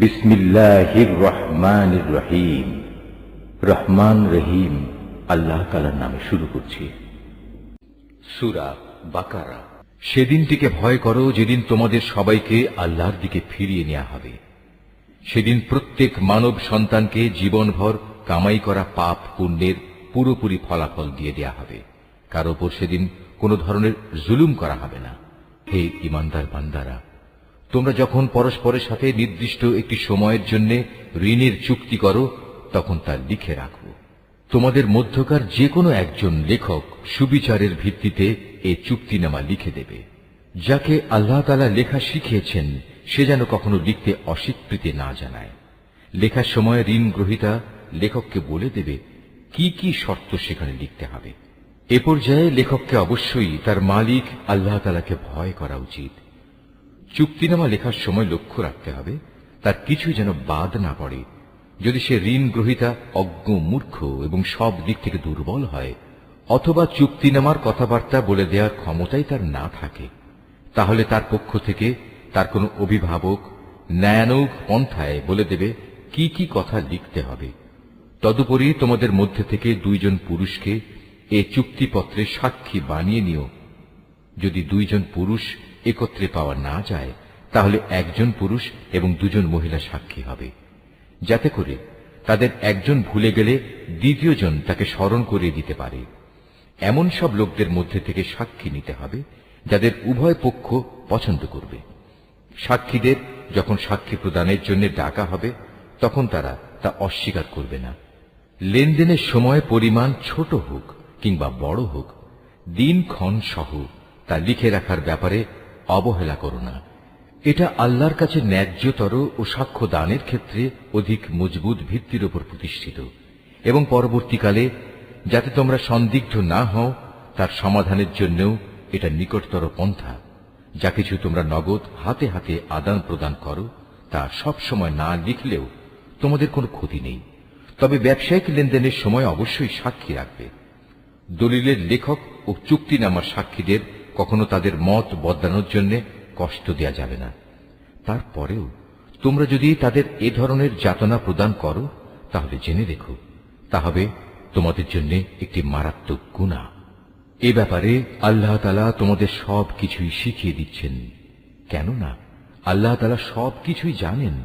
বিসমিল্লাহির রহমানির রহিম। রহমান রহিম আল্লাহ তাআলার নামে শুরু করছি। সূরা বাকারা। সেদিনটিকে ভয় করো যেদিন তোমাদের সবাইকে আল্লাহর দিকে ফিরিয়ে নেওয়া হবে। সেদিন প্রত্যেক মানব সন্তানকে জীবনভর কামাই করা পাপ পুণ্যের পুরোপুরি ফলাফল দিয়ে দেয়া হবে। কারো উপর সেদিন কোনো ধরনের জুলুম করা হবে না। হে ঈমানদার বান্দারা, তোমরা যখন পরস্পরের সাথে নির্দিষ্ট একটি সময়ের জন্য ঋণের চুক্তি করো তখন তা লিখে রাখো। তোমাদের মধ্যকার যে কোনো একজন লেখক সুবিচারের ভিত্তিতে এ চুক্তিনামা লিখে দেবে। যাকে আল্লাহ তাআলা লেখা শিখিয়েছেন সে যেন কখনো লিখতে অস্বীকৃতি না জানায়। লেখার সময় ঋণ গ্রহীতা লেখককে বলে দেবে কি কি শর্ত সেখানে লিখতে হবে। এ পর্যায়ে লেখককে অবশ্যই তার মালিক আল্লাহ তাআলাকে ভয় করা উচিত। চুক্তিনামা লেখার সময় লক্ষ্য রাখতে হবে তার কিছু যেন বাদ না পড়ে। যদি সে ঋণ গ্রহীতা অজ্ঞ, মূর্খ এবং সব দিক থেকে দুর্বল হয়, অথবা চুক্তিনামার কথাবার্তা বলে দেওয়ার ক্ষমতাই তার না থাকে, তাহলে তার পক্ষ থেকে তার কোনো অভিভাবক ন্যায়ানুগ পন্থায় বলে দেবে কি কি কথা লিখতে হবে। তদুপরি তোমাদের মধ্যে থেকে দুইজন পুরুষকে এ চুক্তিপত্রে সাক্ষী বানিয়ে নিও। যদি দুইজন পুরুষ একত্রে পাওয়া না যায় তাহলে একজন পুরুষ এবং দুজন মহিলা সাক্ষী হবে, যাতে করে তাদের একজন ভুলে গেলে দ্বিতীয়জন তাকে স্মরণ করিয়ে দিতে পারে। এমন সব লোকদের মধ্যে থেকে সাক্ষী নিতে হবে যাদের উভয় পক্ষ পছন্দ করবে। সাক্ষীদের যখন সাক্ষী প্রদানের জন্য ডাকা হবে তখন তারা তা অস্বীকার করবে না। লেনদেনের সময় পরিমাণ ছোট হোক কিংবা বড় হোক, দিনক্ষণ সহ তা লিখে রাখার ব্যাপারে অবহেলা করো না। এটা আল্লাহর কাছে ন্যায্যতর ও সাক্ষ্য দানের ক্ষেত্রে অধিক মজবুত ভিত্তির উপর প্রতিষ্ঠিত, এবং পরবর্তীকালে যাতে তোমরা সন্দিগ্ধ না হও তার সমাধানের জন্যও এটা নিকটতর পন্থা। যা কিছু তোমরা নগদ হাতে হাতে আদান প্রদান করো তা সব সময় না লিখলেও তোমাদের কোনো ক্ষতি নেই, তবে ব্যবসায়িক লেনদেনের সময় অবশ্যই সাক্ষী রাখবে। দলিলের লেখক ও চুক্তিনামার সাক্ষীদের কখনো তাদের মত বদলানোর জন্য কষ্ট দেয়া যাবে না। তারপরেও তোমরা যদি তাদের এ ধরনের যাতনা প্রদান করো তাহলে জেনে রেখো তা হবে তোমাদের জন্য একটি মারাত্মক গুনাহ। এ ব্যাপারে আল্লাহ তাআলা তোমাদের সব কিছুই শিখিয়ে দিচ্ছেন, কেননা আল্লাহ তাআলা সব কিছুই জানেন।